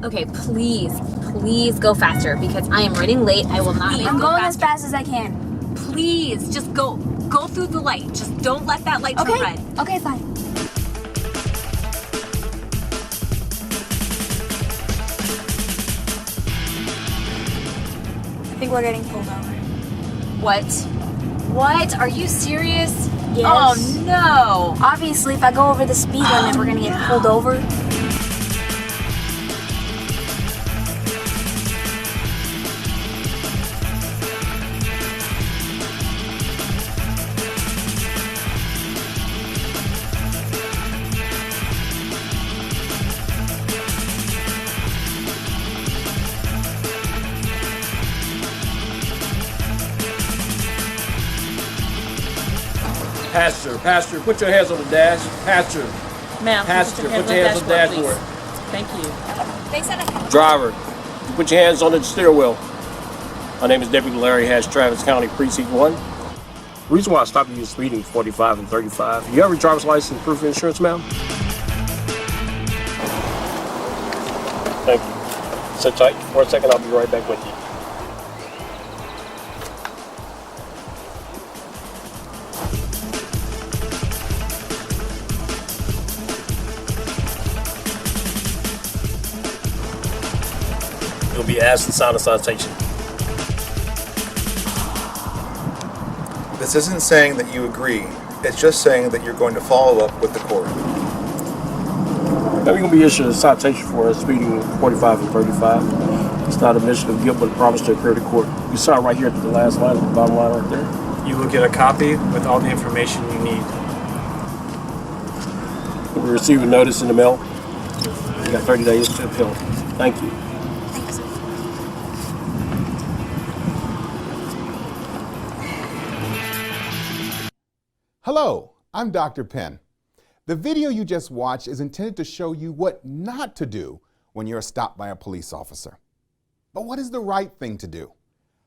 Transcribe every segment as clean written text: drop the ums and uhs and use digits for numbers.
Okay, please go faster because I am running late. I will not make I'm go going faster. as fast as I can. Please, just go through the light. Just don't let that light turn red. Okay, fine. I think we're getting pulled over. What? Are you serious? Yes. Oh no. Obviously, if I go over the speed limit, we're gonna get pulled over. Passenger, put your hands on the dash. Passenger, Ma'am, put your hands on the dashboard. Thank you. They said I can. Driver, put your hands on the steering wheel. My name is Deputy Larry Hatch, Travis County Precinct 1. The reason why I stopped you is speeding 45 and 35. You have your driver's license, proof of insurance, ma'am? Thank you. Sit tight for a second, I'll be right back with you. You'll be asked to sign a citation. This isn't saying that you agree. It's just saying that you're going to follow up with the court. Now you're going to be issued a citation for speeding 45 and 35. It's not a admission of guilt, but a promise to appear to court. You saw it right here at the last line, the bottom line right there. You will get a copy with all the information you need. You'll receive a notice in the mail. You got 30 days to appeal. Thank you. Hello, I'm Dr. Penn. The video you just watched is intended to show you what not to do when you're stopped by a police officer. But what is the right thing to do?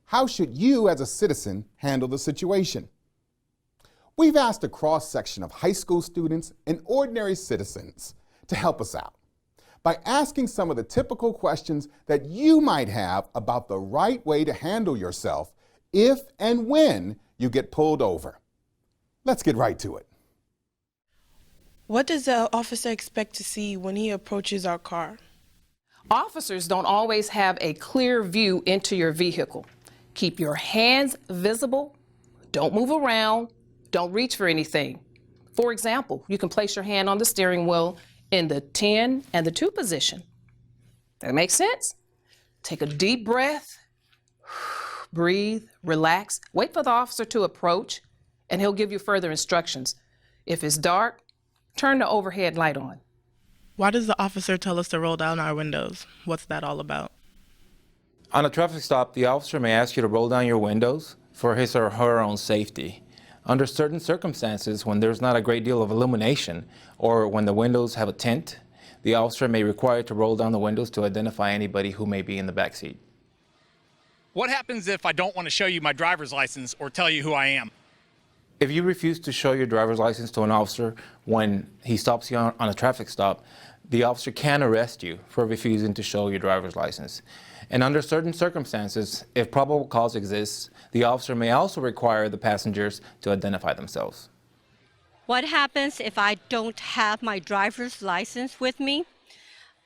How should you as a citizen handle the situation? We've asked a cross-section of high school students and ordinary citizens to help us out by asking some of the typical questions that you might have about the right way to handle yourself if and when you get pulled over. Let's get right to it. What does the officer expect to see when he approaches our car? Officers don't always have a clear view into your vehicle. Keep your hands visible. Don't move around. Don't reach for anything. For example, you can place your hand on the steering wheel in the 10 and the 2 position. That makes sense? Take a deep breath. Breathe, relax. Wait for the officer to approach, and he'll give you further instructions. If it's dark, turn the overhead light on. Why does the officer tell us to roll down our windows? What's that all about? On a traffic stop, the officer may ask you to roll down your windows for his or her own safety. Under certain circumstances, when there's not a great deal of illumination or when the windows have a tint, the officer may require you to roll down the windows to identify anybody who may be in the back seat. What happens if I don't want to show you my driver's license or tell you who I am? If you refuse to show your driver's license to an officer when he stops you on a traffic stop, the officer can arrest you for refusing to show your driver's license. And under certain circumstances, if probable cause exists, the officer may also require the passengers to identify themselves. What happens if I don't have my driver's license with me?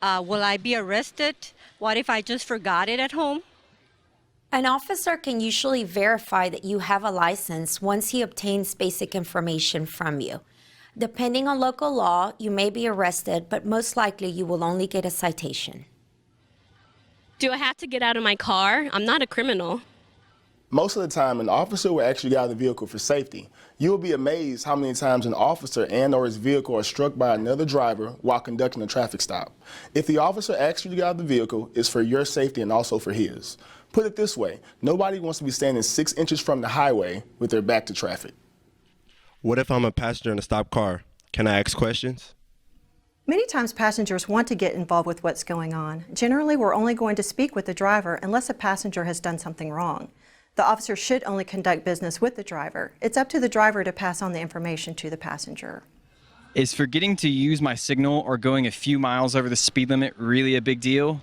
Will I be arrested? What if I just forgot it at home? An officer can usually verify that you have a license once he obtains basic information from you. Depending on local law, you may be arrested, but most likely you will only get a citation. Do I have to get out of my car? I'm not a criminal. Most of the time, an officer will actually get out of the vehicle for safety. You will be amazed how many times an officer and or his vehicle are struck by another driver while conducting a traffic stop. If the officer asks you to get out of the vehicle, it's for your safety and also for his. Put it this way, nobody wants to be standing 6 inches from the highway with their back to traffic. What if I'm a passenger in a stopped car? Can I ask questions? Many times passengers want to get involved with what's going on. Generally, we're only going to speak with the driver unless a passenger has done something wrong. The officer should only conduct business with the driver. It's up to the driver to pass on the information to the passenger. Is forgetting to use my signal or going a few miles over the speed limit really a big deal?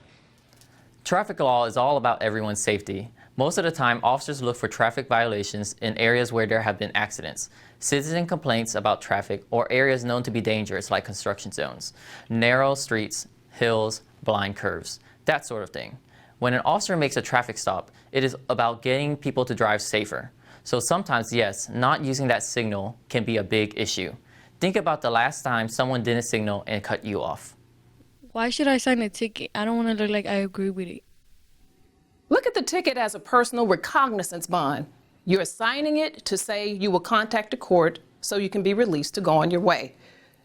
Traffic law is all about everyone's safety. Most of the time, officers look for traffic violations in areas where there have been accidents, citizen complaints about traffic, or areas known to be dangerous like construction zones, narrow streets, hills, blind curves, that sort of thing. When an officer makes a traffic stop, it is about getting people to drive safer. So sometimes, yes, not using that signal can be a big issue. Think about the last time someone didn't signal and cut you off. Why should I sign a ticket? I don't want to look like I agree with it. Look at the ticket as a personal recognizance bond. You're signing it to say you will contact the court so you can be released to go on your way.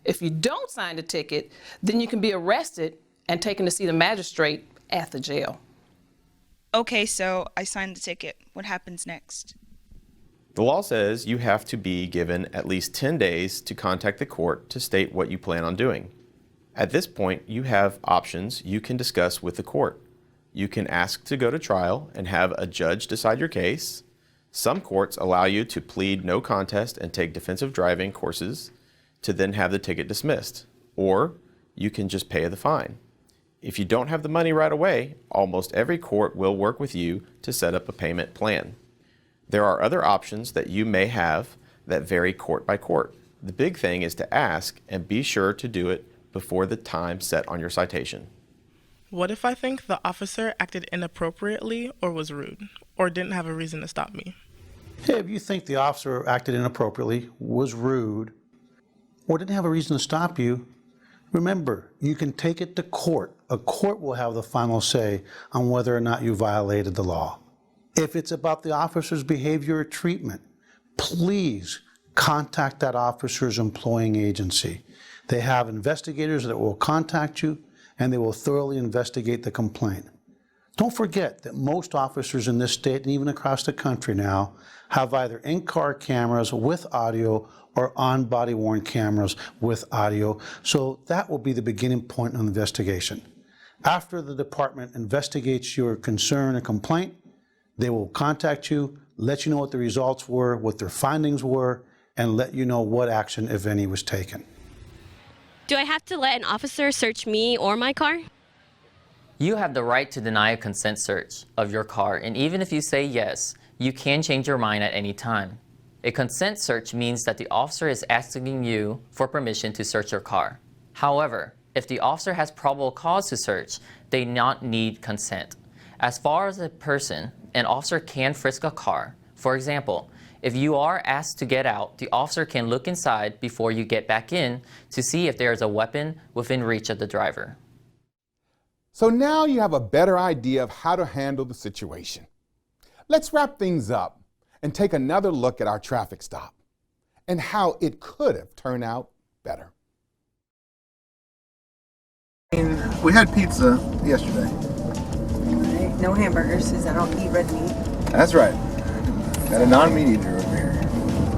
If you don't sign the ticket, then you can be arrested and taken to see the magistrate at the jail. Okay, so I signed the ticket. What happens next? The law says you have to be given at least 10 days to contact the court to state what you plan on doing. At this point, you have options you can discuss with the court. You can ask to go to trial and have a judge decide your case. Some courts allow you to plead no contest and take defensive driving courses to then have the ticket dismissed. Or you can just pay the fine. If you don't have the money right away, almost every court will work with you to set up a payment plan. There are other options that you may have that vary court by court. The big thing is to ask and be sure to do it before the time set on your citation. What if I think the officer acted inappropriately or was rude or didn't have a reason to stop me? Hey, if you think the officer acted inappropriately, was rude, or didn't have a reason to stop you, remember, you can take it to court. A court will have the final say on whether or not you violated the law. If it's about the officer's behavior or treatment, please contact that officer's employing agency. They have investigators that will contact you and they will thoroughly investigate the complaint. Don't forget that most officers in this state and even across the country now have either in-car cameras with audio or on-body worn cameras with audio, so that will be the beginning point of the investigation. After the department investigates your concern or complaint, they will contact you, let you know what the results were, what their findings were, and let you know what action, if any, was taken. Do I have to let an officer search me or my car? You have the right to deny a consent search of your car, and even if you say yes, you can change your mind at any time. A consent search means that the officer is asking you for permission to search your car. However, if the officer has probable cause to search, they not need consent. As far as a person, an officer can frisk a car. For example, if you are asked to get out, the officer can look inside before you get back in to see if there is a weapon within reach of the driver. So now you have a better idea of how to handle the situation. Let's wrap things up and take another look at our traffic stop and how it could have turned out better. We had pizza yesterday. Right, no hamburgers, because I don't eat red meat. That's right. Got a non-meat eater over here.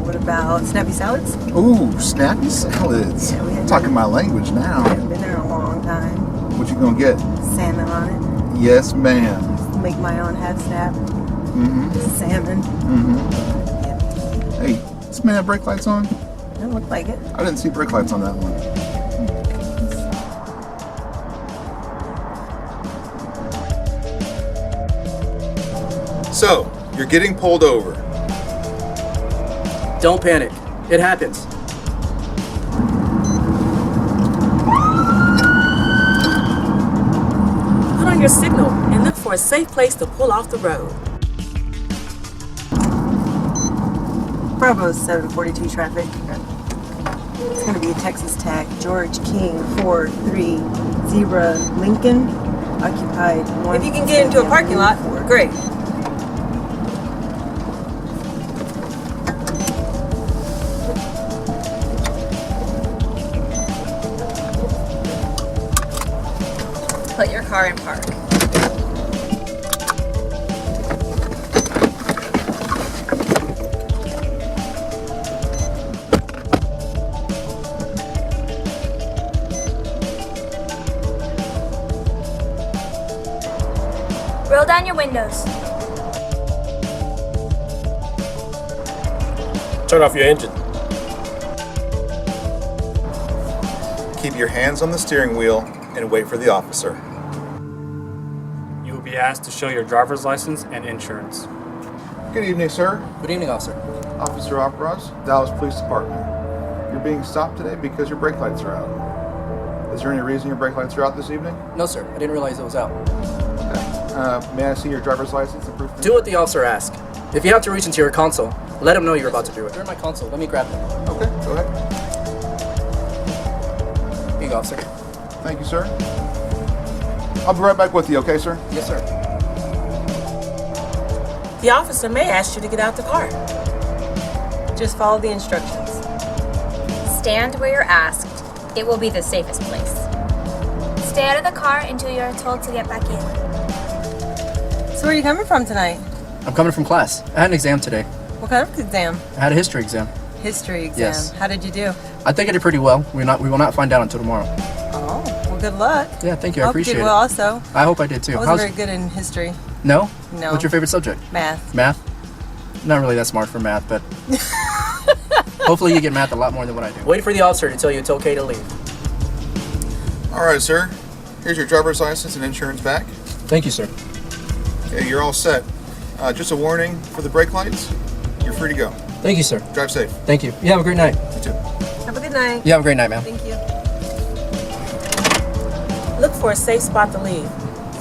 What about snappy salads? Ooh, snappy salads. Yeah, talking my language now. I've been there a long time. What you gonna get? Salmon on it. Yes, ma'am. Make my own half snap. Mm-hmm. Salmon. Mm-hmm. Yep. Hey, this man have brake lights on? Doesn't look like it. I didn't see brake lights on that one. So, you're getting pulled over. Don't panic. It happens. Put on your signal and look for a safe place to pull off the road. Bravo 742 traffic. It's going to be a Texas tag. George King 430 Lincoln. Occupied. If you can get into a parking lot, great. Put your car in park. Roll down your windows. Turn off your engine. Keep your hands on the steering wheel and wait for the officer. You will be be asked to show your driver's license and insurance. Good evening, sir. Good evening, officer. Officer Opros, Dallas Police Department. You're being stopped today because your brake lights are out. Is there any reason your brake lights are out this evening? No, sir. I didn't realize it was out. Okay. May I see your driver's license and proof of Do what the officer asks. If you have to reach into your console, let him know you're about to do it. They're in my console. Let me grab them. Okay, go ahead. Here you go, officer. Thank you, sir. I'll be right back with you, okay, sir? Yes, sir. The officer may ask you to get out the car. Just follow the instructions. Stand where you're asked. It will be the safest place. Stay out of the car until you are told to get back in. So where are you coming from tonight? I'm coming from class. I had an exam today. What kind of exam? I had a history exam. History exam. Yes. How did you do? I think I did pretty well. We will not find out until tomorrow. Oh, well, good luck. Yeah, thank you. I hope appreciate you did it. well also. I hope I did too. I wasn't very good in history. No? No. What's your favorite subject? Math. Math? Not really that smart for math, but hopefully you get math a lot more than what I do. Wait for the officer to tell you it's okay to leave. All right, sir. Here's your driver's license and insurance back. Thank you, sir. Okay, you're all set. Just a warning for the brake lights. You're free to go. Thank you, sir. Drive safe. Thank you. You have a great night. You too. Have a good night. You have a great night, ma'am. Thank you. Look for a safe spot to leave.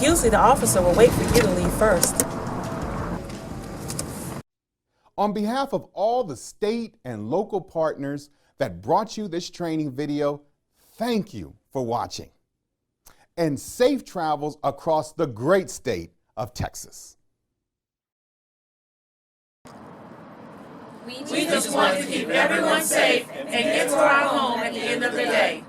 Usually the officer will wait for you to leave first. On behalf of all the state and local partners that brought you this training video, thank you for watching. And safe travels across the great state of Texas. We just want to keep everyone safe and get to our home at the end of the day.